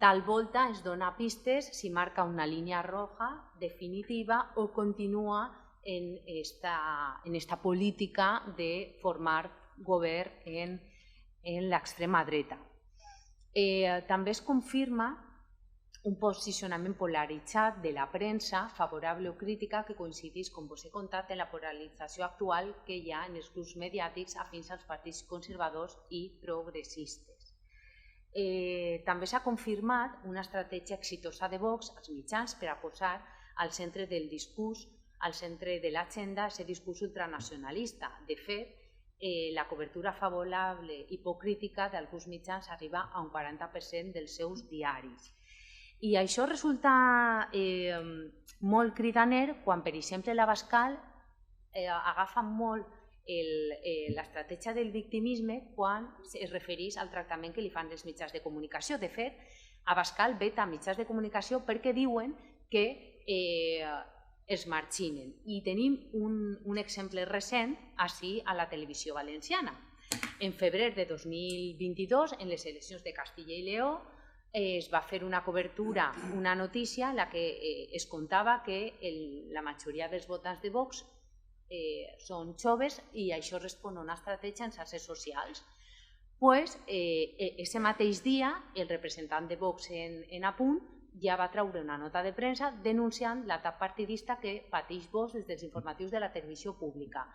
tal volta es dona pistes si marca una línia roja definitiva o continua en esta política de formar govern en l'extrema dreta. També es confirma un posicionament polaritzat de la premsa, favorable o crítica, que coincideix, com vos he contat, en la polarització actual que hi ha en els grups mediàtics afins als partits conservadors i progressistes. També s'ha confirmat una estratègia exitosa de Vox als mitjans per a posar al centre del discurs, al centre de l'agenda, aquest discurs ultranacionalista. De fet, la cobertura favorable i poc crítica d'alguns mitjans arriba a un 40% dels seus diaris. I això resulta molt cridaner quan, per exemple, l'Abascal agafa molt l'estratègia del victimisme quan es refereix al tractament que li fan els mitjans de comunicació. De fet, Abascal veta mitjans de comunicació perquè diuen que es marginen. I tenim un exemple recent ací a la televisió valenciana. En febrer de 2022, en les eleccions de Castilla i Lleó, es va fer una cobertura, una notícia en la que es contava que la majoria dels votants de Vox són joves i això respon a una estratègia en xarxes socials. Ese mateix dia, el representant de Vox en Apunt ja va treure una nota de premsa denunciant l'atac partidista que pateix Vox des dels informatius de la televisió pública.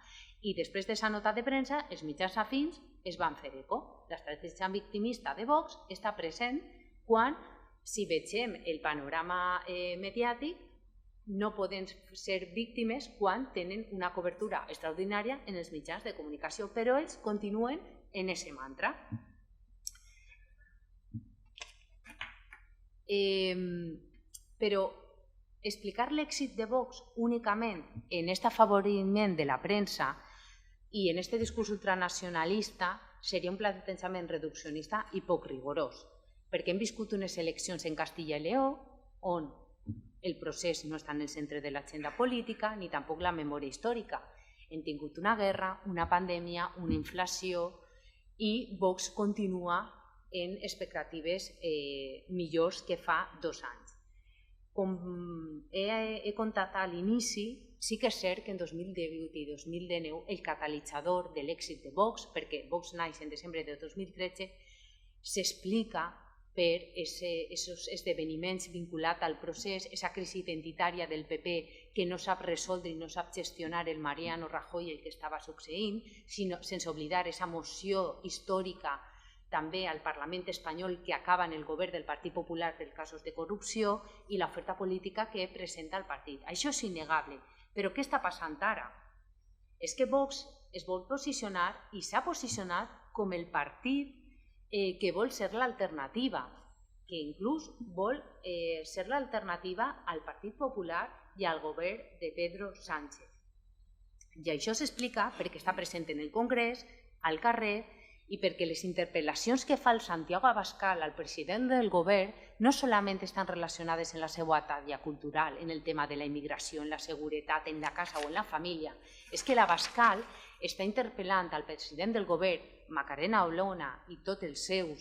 I després d'aquesta nota de premsa, els mitjans afins es van fer eco. L'estratègia victimista de Vox està present quan, si vegem el panorama mediàtic, no poden ser víctimes quan tenen una cobertura extraordinària en els mitjans de comunicació, però ells continuen en aquest mantra. Però explicar l'èxit de Vox únicament en aquest afavoriment de la premsa i en aquest discurs ultranacionalista seria un plantejament reduccionista i poc rigorós, perquè hem viscut unes eleccions en Castilla i Lleó on el procés no està en el centre de l'agenda política ni tampoc la memòria històrica. Hem tingut una guerra, una pandèmia, una inflació i Vox continua en expectatives millors que fa 2 anys. Com he contat a l'inici, sí que és cert que en 2018 i 2019 el catalitzador de l'èxit de Vox, perquè Vox naix en desembre de 2013, s'explica per aquests esdeveniments vinculats al procés, aquesta crisi identitària del PP que no sap resoldre i no sap gestionar el Mariano Rajoy el que estava succeint, sense oblidar aquesta moció històrica també al Parlament espanyol que acaba en el govern del Partit Popular per casos de corrupció i l'oferta política que presenta el partit. Això és innegable. Però què està passant ara? És que Vox es vol posicionar i s'ha posicionat com el partit que vol ser l'alternativa, que inclús vol ser l'alternativa al Partit Popular i al govern de Pedro Sánchez. I això s'explica perquè està present en el Congrés, al carrer, i perquè les interpel·lacions que fa el Santiago Abascal al president del govern no solament estan relacionades en la seva talla cultural, en el tema de la immigració, en la seguretat, en la casa o en la família. És que l'Abascal està interpel·lant al president del govern, Macarena Olona, i tot el seu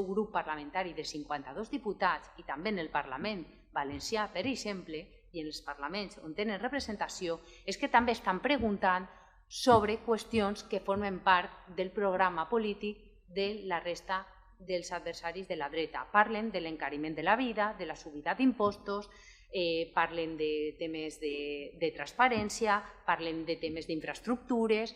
grup parlamentari de 52 diputats, i també en el Parlament valencià, per exemple, i en els parlaments on tenen representació, és que també estan preguntant sobre qüestions que formen part del programa polític de la resta dels adversaris de la dreta. Parlen de l'encariment de la vida, de la subida d'impostos, parlen de temes de transparència, parlen de temes d'infraestructures.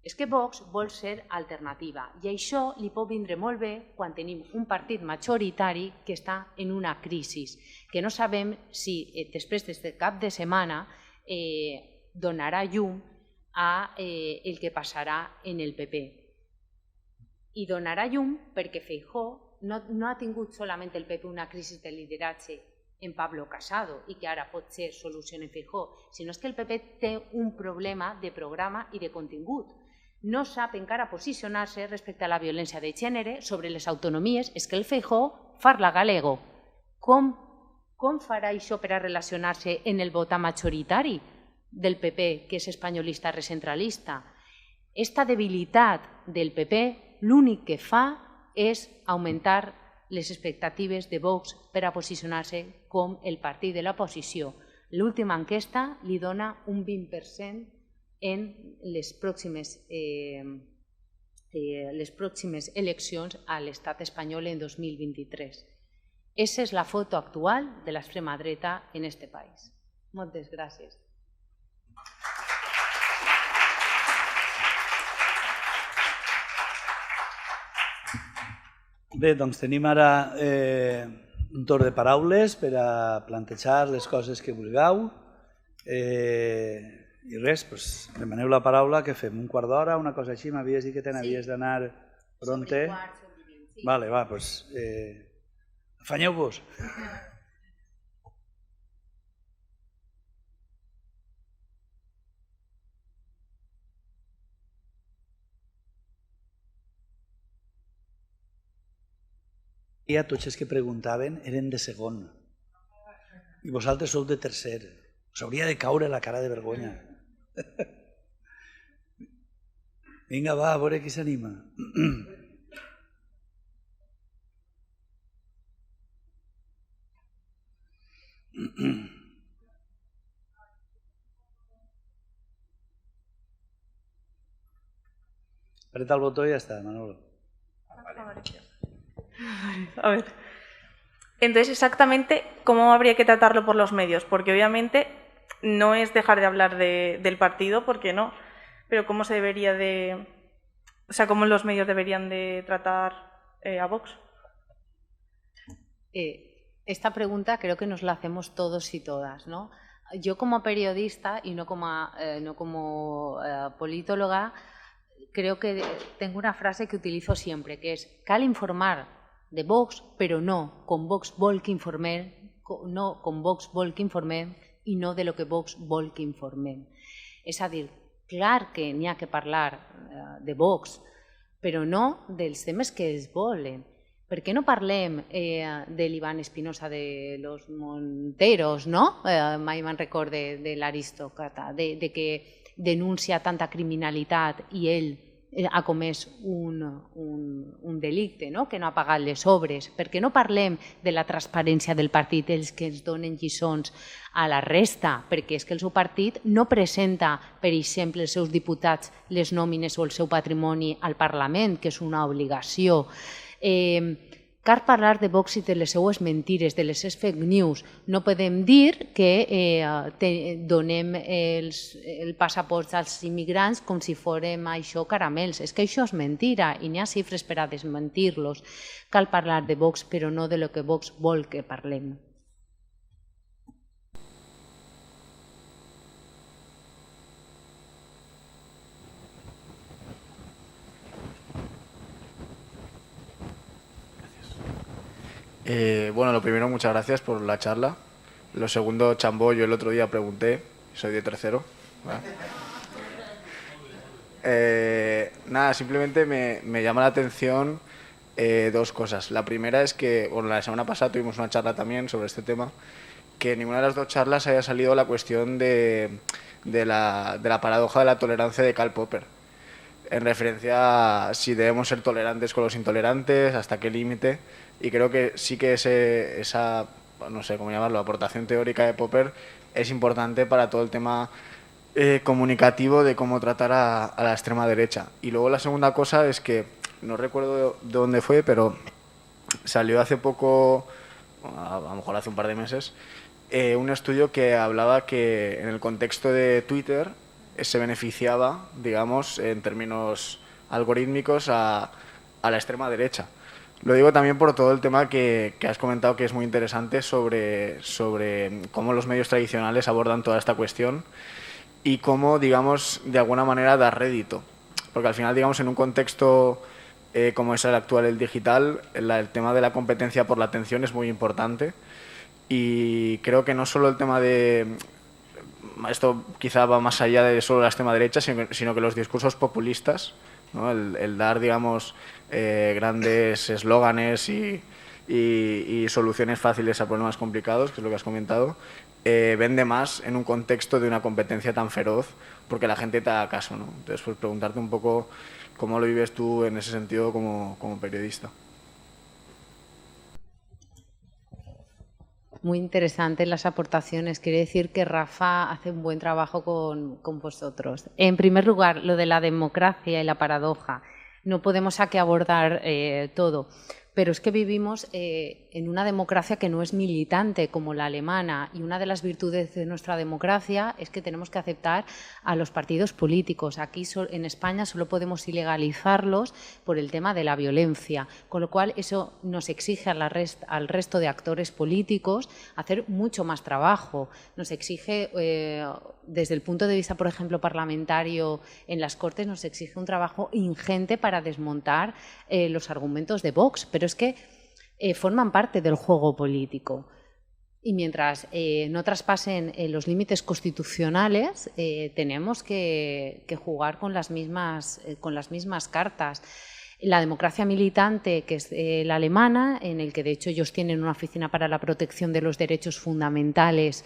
És que Vox vol ser alternativa i això li pot vindre molt bé quan tenim un partit majoritari que està en una crisi, que no sabem si després d'aquest cap de setmana donarà llum a el que passarà en el PP. I donarà llum perquè Feijóo no ha tingut solament el PP una crisi de lideratge en Pablo Casado i que ara pot ser solució en Feijóo, sinó que el PP té un problema de programa i de contingut. No sap encara posicionar-se respecte a la violència de gènere, sobre les autonomies. És que el Feijóo parla galego. Com farà això per a relacionar-se en el vot majoritari del PP, que és espanyolista recentralista? Esta debilitat del PP l'únic que fa és augmentar les expectatives de Vox per a posicionar-se com el partit de l'oposició. L'última enquesta li dona un 20% en les pròximes eleccions a l'estat espanyol en 2023. Esa és la foto actual de l'extrema dreta en este país. Moltes gràcies. Bé, doncs tenim ara un torn de paraules per a plantejar les coses que vulgueu. I res, demaneu la paraula, que fem un quart d'hora, una cosa així, m'havies dit que te n'havies d'anar pronte. Vale, va, doncs afanyeu-vos. I a tots els que preguntaven eren de segon i vosaltres sou de tercer. Us hauria de caure la cara de vergonya. Vinga, va, a veure qui s'anima. Apreta el botó y ya está, Manolo. A ver. Entonces, exactamente, ¿cómo habría que tratarlo por los medios? Porque obviamente no es dejar de hablar del partido, porque no, pero ¿cómo se debería de... O sea, ¿cómo los medios deberían de tratar a Vox? Esta pregunta creo que nos la hacemos todos y todas, ¿no? Yo como periodista y no como politóloga, creo que tengo una frase que utilizo siempre, que es: cal informar de Vox, però no com Vox vol que informem, i no de lo que Vox vol que informem. És a dir, clar que n'hi ha que parlar de Vox, però no dels temes que es volen. Per què no parlem de l'Ivan Espinosa de los Monteros, no? Mai me'n recorde de l'aristòcrata, de que denuncia tanta criminalitat i ell ha comès un delicte, que no ha pagat les obres. Per què no parlem de la transparència del partit, els que ens donen lliçons a la resta? Perquè és que el seu partit no presenta, per exemple, els seus diputats, les nòmines o el seu patrimoni al Parlament, que és una obligació. Cal parlar de Vox i de les seues mentires, de les seves fake news. No podem dir que donem el passaport als immigrants com si fórem això caramels. És que això és mentira i n'hi ha xifres per a desmentir-los. Cal parlar de Vox, però no de lo que Vox vol que parlem. Bueno, lo primero, muchas gracias por la charla. Lo segundo, Chambó, yo el otro día pregunté, soy de tercero. Nada, simplemente me llama la atención dos cosas. La primera es que, bueno, la semana pasada tuvimos una charla también sobre este tema, que en ninguna de las dos charlas haya salido la cuestión de la paradoja de la tolerancia de Karl Popper, en referencia a si debemos ser tolerantes con los intolerantes, hasta qué límite. Y creo que sí que esa, no sé cómo llamarlo, aportación teórica de Popper es importante para todo el tema comunicativo de cómo tratar a la extrema derecha. Y luego la segunda cosa es que no recuerdo de dónde fue, pero salió hace poco, a lo mejor hace un par de meses, un estudio que hablaba que en el contexto de Twitter se beneficiaba, digamos, en términos algorítmicos a la extrema derecha. Lo digo también por todo el tema que has comentado, que es muy interesante, sobre cómo los medios tradicionales abordan toda esta cuestión y cómo, digamos, de alguna manera da rédito. Porque al final, digamos, en un contexto como es el actual, el digital, el tema de la competencia por la atención es muy importante. Y creo que no solo el tema de... Esto quizá va más allá de solo la extrema derecha, sino que los discursos populistas, ¿no? El dar, digamos, grandes eslóganes y soluciones fáciles a problemas complicados, que es lo que has comentado, vende más en un contexto de una competencia tan feroz, porque la gente te da caso, ¿no? Entonces, pues preguntarte un poco cómo lo vives tú en ese sentido como periodista. Muy interesantes las aportaciones. Quiere decir que Rafa hace un buen trabajo con vosotros. En primer lugar, lo de la democracia y la paradoja. No podemos aquí abordar todo, pero es que vivimos en una democracia que no es militante como la alemana, y una de las virtudes de nuestra democracia es que tenemos que aceptar a los partidos políticos. Aquí en España solo podemos ilegalizarlos por el tema de la violencia, con lo cual eso nos exige al resto de actores políticos hacer mucho más trabajo. Nos exige, desde el punto de vista, por ejemplo, parlamentario en las Cortes, nos exige un trabajo ingente para desmontar los argumentos de Vox, pero es que forman parte del juego político. Y mientras no traspasen los límites constitucionales, tenemos que jugar con las mismas cartas. La democracia militante, que es la alemana, en el que de hecho ellos tienen una oficina para la protección de los derechos fundamentales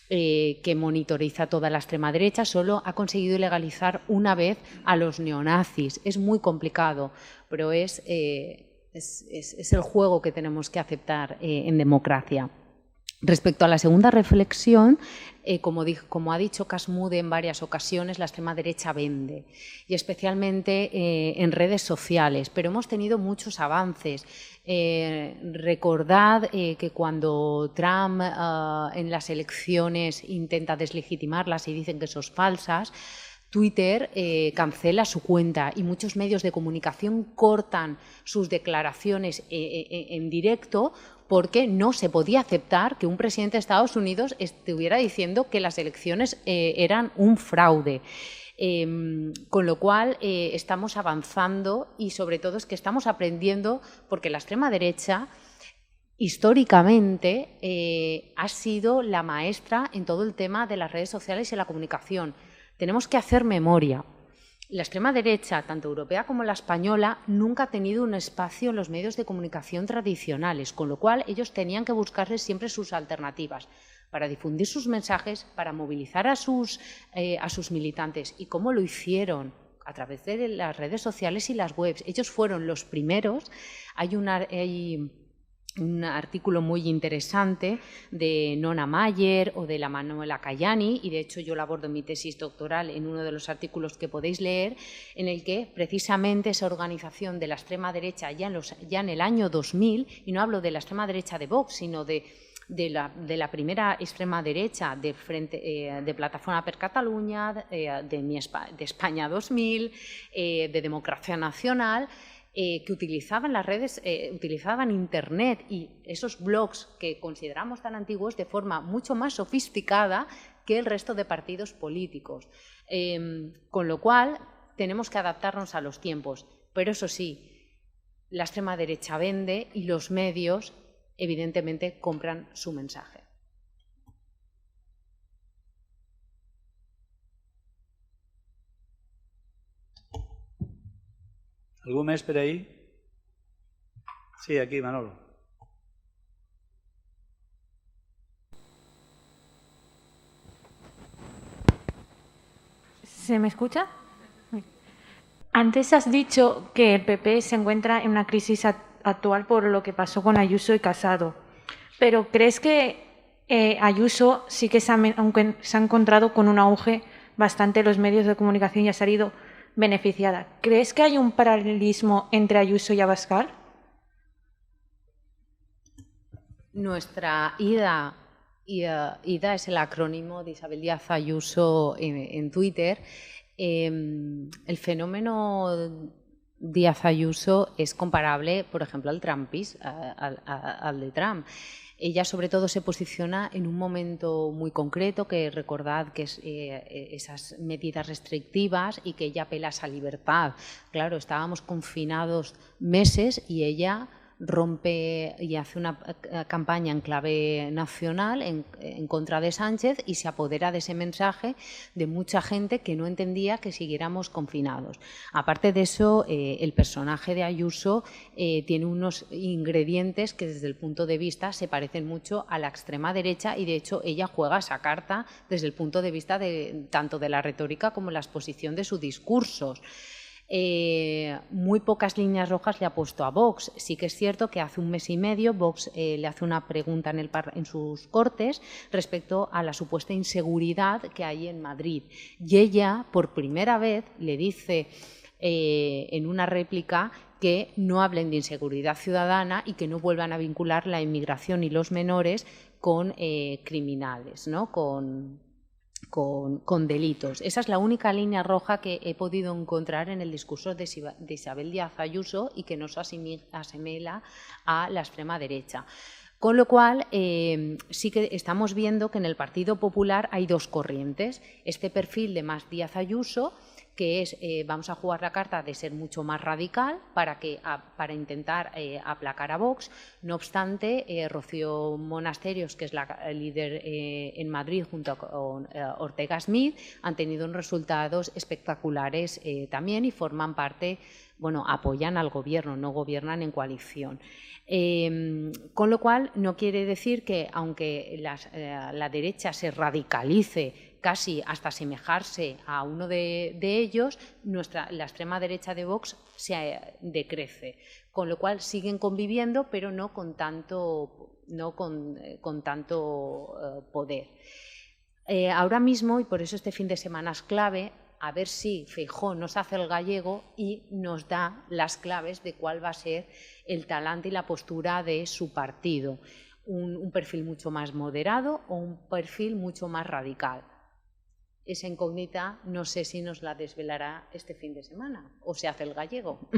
que monitoriza toda la extrema derecha, solo ha conseguido ilegalizar una vez a los neonazis. Es muy complicado, pero es el juego que tenemos que aceptar en democracia. Respecto a la segunda reflexión, como ha dicho Casmude en varias ocasiones, la extrema derecha vende, y especialmente en redes sociales, pero hemos tenido muchos avances. Recordad que cuando Trump en las elecciones intenta deslegitimarlas y dicen que son falsas, Twitter cancela su cuenta y muchos medios de comunicación cortan sus declaraciones en directo, porque no se podía aceptar que un presidente de Estados Unidos estuviera diciendo que las elecciones eran un fraude. Con lo cual estamos avanzando, y sobre todo es que estamos aprendiendo, porque la extrema derecha históricamente ha sido la maestra en todo el tema de las redes sociales y la comunicación. Tenemos que hacer memoria. La extrema derecha, tanto europea como la española, nunca ha tenido un espacio en los medios de comunicación tradicionales, con lo cual ellos tenían que buscarse siempre sus alternativas para difundir sus mensajes, para movilizar a sus militantes. ¿Y cómo lo hicieron? A través de las redes sociales y las webs. Ellos fueron los primeros. Hay un artículo muy interesante de Nona Mayer o de la Manuela Cayani, y de hecho yo lo abordo en mi tesis doctoral en uno de los artículos que podéis leer, en el que precisamente esa organización de la extrema derecha ya en el año 2000, y no hablo de la extrema derecha de Vox, sino de la primera extrema derecha de Plataforma per Catalunya, de España 2000, de Democracia Nacional, que utilizaban las redes, utilizaban Internet y esos blogs que consideramos tan antiguos de forma mucho más sofisticada que el resto de partidos políticos. Con lo cual tenemos que adaptarnos a los tiempos, pero eso sí, la extrema derecha vende y los medios evidentemente compran su mensaje. Algú més per ahí? Sí, aquí, Manolo. ¿Se me escucha? Antes has dicho que el PP se encuentra en una crisis actual por lo que pasó con Ayuso y Casado, pero ¿crees que Ayuso sí que se ha encontrado con un auge bastante en los medios de comunicación y ha salido beneficiada. ¿Crees que hay un paralelismo entre Ayuso y Abascal? Nuestra IDA es el acrónimo de Isabel Díaz Ayuso en Twitter. El fenómeno Díaz Ayuso es comparable, por ejemplo, al de Trump. Ella sobre todo se posiciona en un momento muy concreto, que recordad que es esas medidas restrictivas y que ella apela a esa libertad. Claro, estábamos confinados meses y ella rompe y hace una campaña en clave nacional en contra de Sánchez y se apodera de ese mensaje de mucha gente que no entendía que siguiéramos confinados. Aparte de eso, el personaje de Ayuso tiene unos ingredientes que desde el punto de vista se parecen mucho a la extrema derecha y de hecho ella juega esa carta desde el punto de vista tanto de la retórica como la exposición de sus discursos. Muy pocas líneas rojas le ha puesto a Vox. Sí que es cierto que hace un mes y medio Vox le hace una pregunta en sus Cortes respecto a la supuesta inseguridad que hay en Madrid. Y ella, por primera vez, le dice en una réplica que no hablen de inseguridad ciudadana y que no vuelvan a vincular la inmigración y los menores con criminales, ¿no? Con delitos. Esa es la única línea roja que he podido encontrar en el discurso de Isabel Díaz Ayuso y que no se asemeja a la extrema derecha. Con lo cual, sí que estamos viendo que en el Partido Popular hay dos corrientes. Este perfil de más Díaz Ayuso, que es, vamos a jugar la carta de ser mucho más radical para intentar aplacar a Vox. No obstante, Rocío Monasterios, que es la líder en Madrid junto con Ortega Smith, han tenido unos resultados espectaculares también y forman parte, bueno, apoyan al gobierno, no gobiernan en coalición. Con lo cual, no quiere decir que, aunque la derecha se radicalice casi hasta asemejarse a uno de ellos, la extrema derecha de Vox se decrece, con lo cual siguen conviviendo, pero no con tanto poder. Ahora mismo, y por eso este fin de semana es clave, a ver si Feijóo nos hace el gallego y nos da las claves de cuál va a ser el talante y la postura de su partido. Un perfil mucho más moderado o un perfil mucho más radical. Esa incógnita no sé si nos la desvelará este fin de semana o se hace el gallego.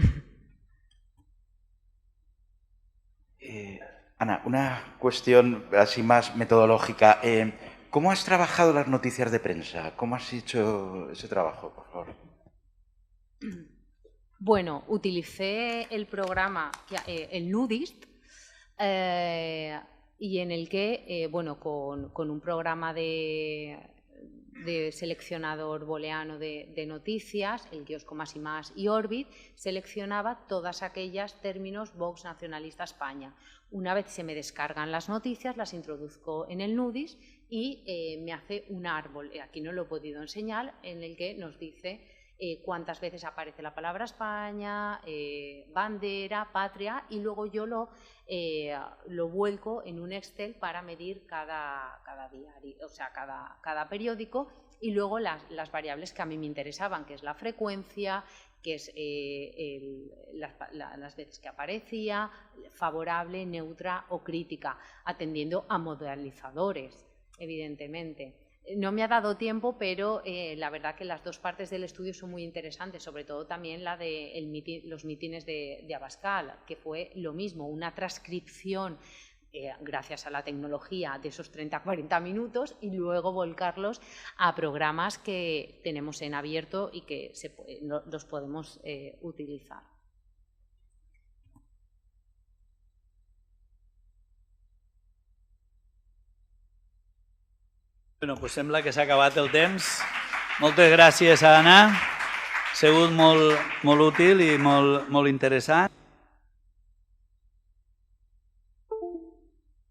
Ana, una cuestión así más metodológica. ¿Cómo has trabajado las noticias de prensa? ¿Cómo has hecho ese trabajo, por favor? Bueno, utilicé el programa, el Nudist, y en el que, bueno, con un programa de seleccionador booleano de noticias, el Kiosco Más y Más y Orbit, seleccionaba todas aquellas términos Vox Nacionalista España. Una vez se me descargan las noticias, las introduzco en el Nudist y me hace un árbol, aquí no lo he podido enseñar, en el que nos dice cuántas veces aparece la palabra España, bandera, patria, y luego yo lo vuelco en un Excel para medir cada diario, o sea, cada periódico, y luego las variables que a mí me interesaban, que es la frecuencia, que es las veces que aparecía, favorable, neutra o crítica, atendiendo a modalizadores, evidentemente. No me ha dado tiempo, pero la verdad que las dos partes del estudio son muy interesantes, sobre todo también la de los mítines de Abascal, que fue lo mismo, una transcripción gracias a la tecnología de esos 30-40 minutos y luego volcarlos a programas que tenemos en abierto y que los podemos utilizar. Bueno, pues sembla que s'ha acabat el temps. Moltes gràcies a Anna. Ha sigut molt útil i molt interessant.